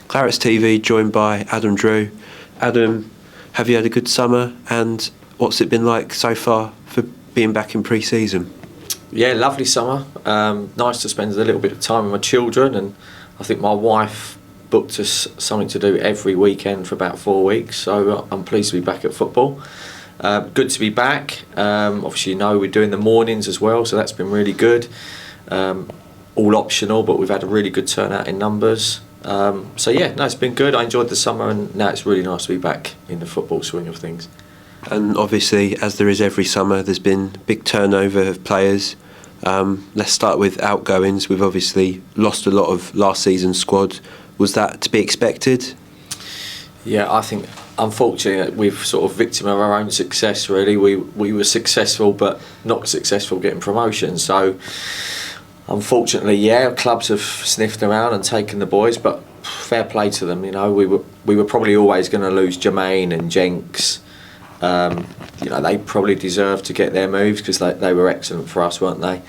ClaretsTV, joined by Adam Drew. Adam, have you had a good summer, and what's it been like so far for being back in pre-season? Yeah, lovely summer. Nice to spend a little bit of time with my children, and I think my wife booked us something to do every weekend for about 4 weeks, so I'm pleased to be back at football. Good to be back. Obviously, we're doing the mornings as well, so that's been really good. All optional, but we've had a really good turnout in numbers. So yeah, no, it's been good. I enjoyed the summer, and now it's really nice to be back in the football swing of things. And obviously, as there is every summer, there's been big turnover of players. Let's start with outgoings. We've obviously lost a lot of last season's squad. Was that to be expected? Yeah, I think unfortunately we've sort of victim of our own success. Really, we were successful, but not successful getting promotion. So unfortunately, yeah, clubs have sniffed around and taken the boys, but fair play to them. We were probably always going to lose Jermaine and Jenks. They probably deserved to get their moves because they were excellent for us, weren't they?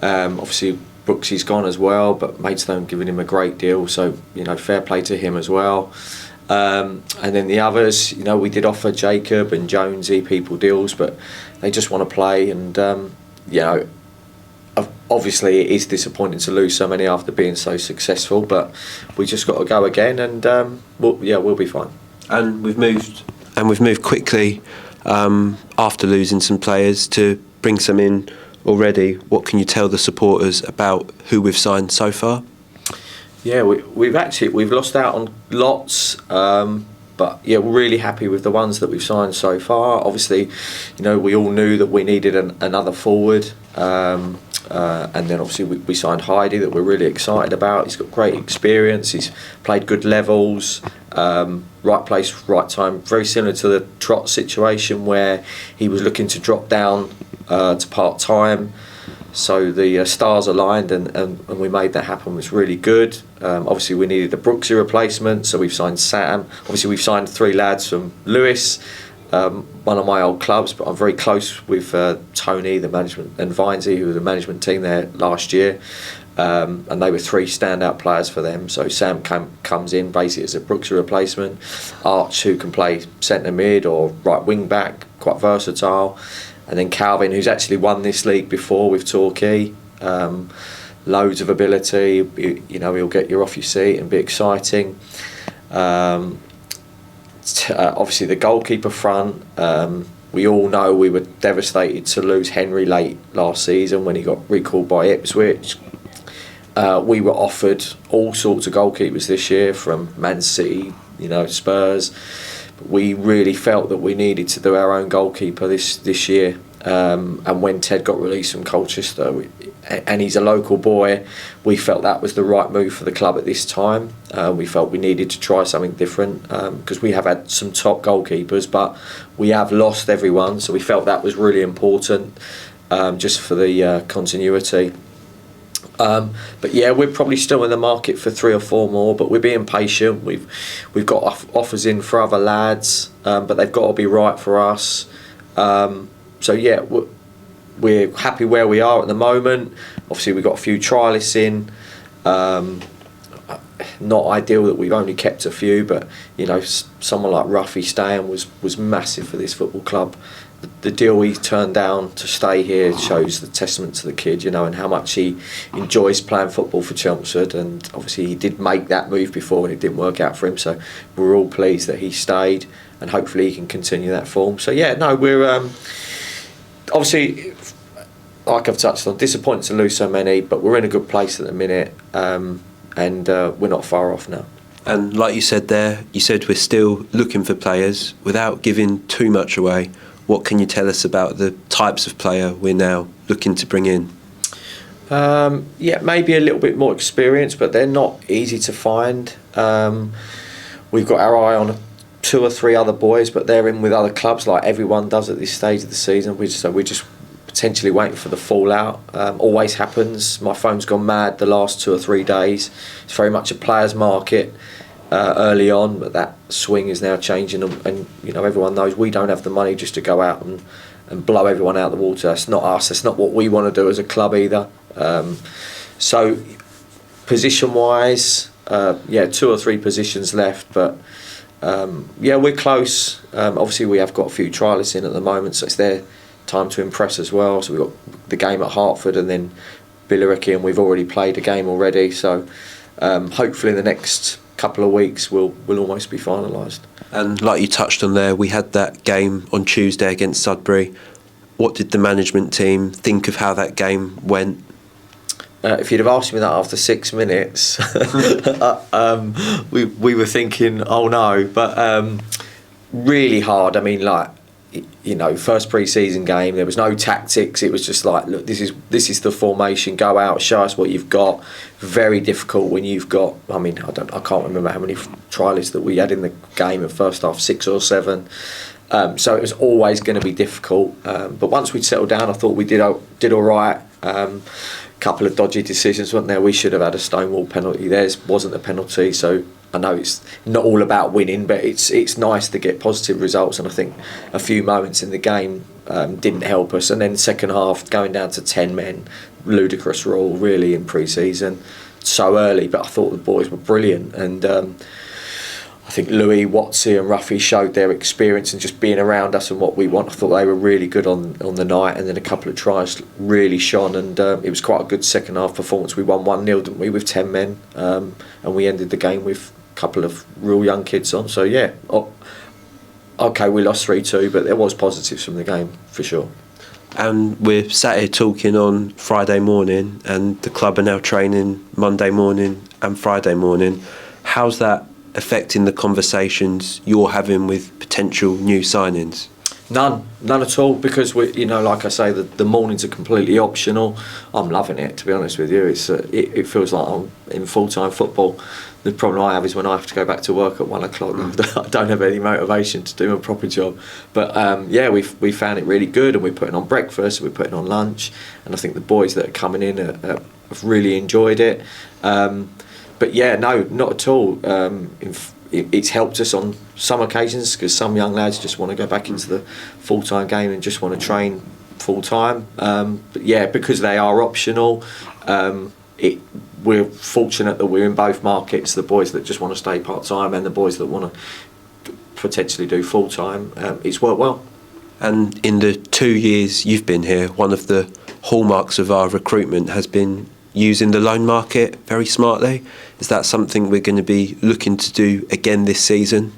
Obviously, Brooksy's gone as well, but Maidstone giving him a great deal, so fair play to him as well. And then the others, we did offer Jacob and Jonesy people deals, but they just want to play, and obviously it is disappointing to lose so many after being so successful, but we just got to go again, and we'll be fine. And we've moved quickly after losing some players to bring some in already. What can you tell the supporters about who we've signed so far? Yeah, we've lost out on lots, but yeah, we're really happy with the ones that we've signed so far. Obviously, we all knew that we needed another forward, and then obviously we signed Heidi, that we're really excited about. He's got great experience. He's played good levels. Right place, right time. Very similar to the Trot situation where he was looking to drop down to part time. So the stars aligned, and we made that happen. It was really good. Obviously, we needed a Brooksy replacement, so we've signed Sam. Obviously, we've signed 3 lads from Lewis, one of my old clubs, but I'm very close with Tony, the management, and Vinesy, who were the management team there last year. And they were 3 standout players for them. So Sam comes in basically as a Brooksy replacement. Arch, who can play centre mid or right wing back, quite versatile. And then Calvin, who's actually won this league before with Torquay. Loads of ability. He'll get you off your seat and be exciting. Obviously, the goalkeeper front. We all know we were devastated to lose Henry late last season when he got recalled by Ipswich. We were offered all sorts of goalkeepers this year, from Man City, Spurs. But we really felt that we needed to do our own goalkeeper this year. And when Ted got released from Colchester, and he's a local boy, we felt that was the right move for the club at this time. We felt we needed to try something different because we have had some top goalkeepers, but we have lost everyone. So we felt that was really important just for the continuity. But yeah, we're probably still in the market for 3 or 4 more, but we're being patient. We've got offers in for other lads, but they've got to be right for us. So yeah, we're happy where we are at the moment. Obviously, we've got a few trialists in. Not ideal that we've only kept a few, but someone like Ruffy staying was massive for this football club. The deal he turned down to stay here shows the testament to the kid, and how much he enjoys playing football for Chelmsford. And obviously he did make that move before and it didn't work out for him, so we're all pleased that he stayed, and hopefully he can continue that form. So yeah, no, we're obviously, like I've touched on, disappointed to lose so many, but we're in a good place at the minute, and we're not far off now. And like you said there, we're still looking for players. Without giving too much away, what can you tell us about the types of player we're now looking to bring in? Yeah, maybe a little bit more experience, but they're not easy to find. We've got our eye on 2 or 3 other boys, but they're in with other clubs like everyone does at this stage of the season. We're just potentially waiting for the fallout. Always happens. My phone's gone mad the last 2 or 3 days. It's very much a player's market early on, but that swing is now changing, and everyone knows we don't have the money just to go out and blow everyone out of the water. That's not us. That's not what we want to do as a club either. So position wise, 2 or 3 positions left, but we're close. Obviously, we have got a few trialists in at the moment, so it's their time to impress as well. So we've got the game at Hertford and then Billericay, and we've already played a game already. So hopefully in the next couple of weeks we'll almost be finalised. And like you touched on there, we had that game on Tuesday against Sudbury. What did the management team think of how that game went? If you'd have asked me that after 6 minutes, we were thinking, oh no, but really hard. I mean, like, first pre-season game, there was no tactics. It was just like, look, this is the formation. Go out, show us what you've got. Very difficult when you've got. I mean, I can't remember how many trialists that we had in the game in first half, 6 or 7. So it was always going to be difficult. But once we'd settled down, I thought we did all right. Couple of dodgy decisions, weren't there? We should have had a Stonewall penalty. Theirs wasn't a penalty, so I know it's not all about winning, but it's nice to get positive results. And I think a few moments in the game didn't help us. And then second half, going down to 10 men, ludicrous rule really in pre-season, so early. But I thought the boys were brilliant, and I think Louis, Watsy and Ruffy showed their experience and just being around us and what we want. I thought they were really good on the night, and then a couple of tries really shone, and it was quite a good second half performance. We won 1-0, didn't we, with 10 men, and we ended the game with a couple of real young kids on. So yeah, okay, we lost 3-2, but there was positives from the game for sure. And we're sat here talking on Friday morning, and the club are now training Monday morning and Friday morning. How's that affecting the conversations you're having with potential new signings? None at all, because like I say, the mornings are completely optional. I'm loving it, to be honest with you. It feels like I'm in full-time football. The problem I have is when I have to go back to work at 1 o'clock, I don't have any motivation to do a proper job. But we found it really good, and we're putting on breakfast, we're putting on lunch, and I think the boys that are coming in have really enjoyed it. But yeah, no, not at all. It's helped us on some occasions, because some young lads just want to go back into the full-time game and just want to train full-time. But yeah, because they are optional, we're fortunate that we're in both markets, the boys that just want to stay part-time and the boys that want to potentially do full-time. It's worked well. And in the 2 years you've been here, one of the hallmarks of our recruitment has been using the loan market very smartly. Is that something we're going to be looking to do again this season?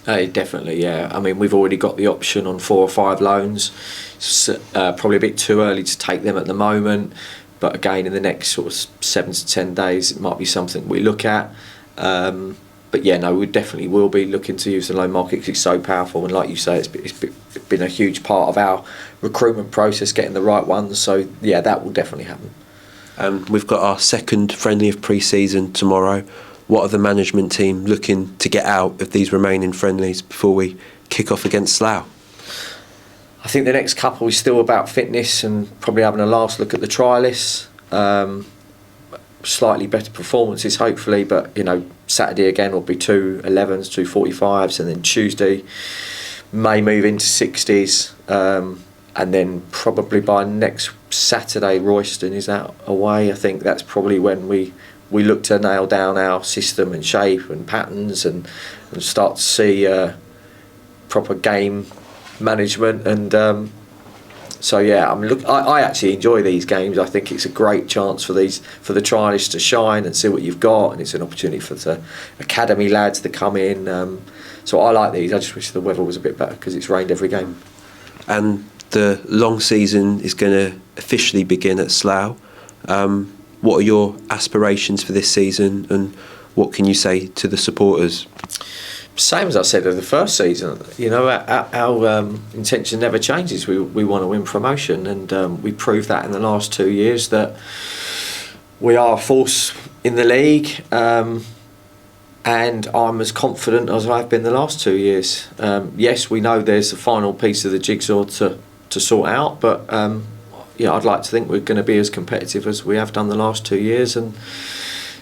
Definitely, yeah. I mean, we've already got the option on 4 or 5 loans. It's probably a bit too early to take them at the moment, but again, in the next sort of 7 to 10 days, it might be something we look at. But yeah, no, we definitely will be looking to use the loan market, because it's so powerful, and like you say, it's been a huge part of our recruitment process, getting the right ones. So yeah, that will definitely happen. We've got our second friendly of pre-season tomorrow. What are the management team looking to get out of these remaining friendlies before we kick off against Slough? I think the next couple is still about fitness and probably having a last look at the trialists. Slightly better performances, hopefully, but Saturday again will be 2 11s, 2 45s, and then Tuesday may move into 60s. And then probably by next Saturday, Royston is out away. I think that's probably when we look to nail down our system and shape and patterns, and start to see proper game management. And so yeah, I actually enjoy these games. I think it's a great chance for the trialists to shine and see what you've got, and it's an opportunity for the academy lads to come in. So I like these. I just wish the weather was a bit better, because it's rained every game. And the long season is going to officially begin at Slough. What are your aspirations for this season, and what can you say to the supporters? Same as I said of the first season, our intention never changes. We want to win promotion, and we proved that in the last 2 years that we are a force in the league. And I'm as confident as I've been the last 2 years. Yes, we know there's the final piece of the jigsaw to sort out, but I'd like to think we're going to be as competitive as we have done the last 2 years, and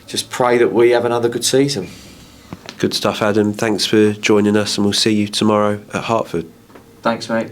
just pray that we have another good season. Good stuff, Adam. Thanks for joining us, and we'll see you tomorrow at Hertford. Thanks, mate.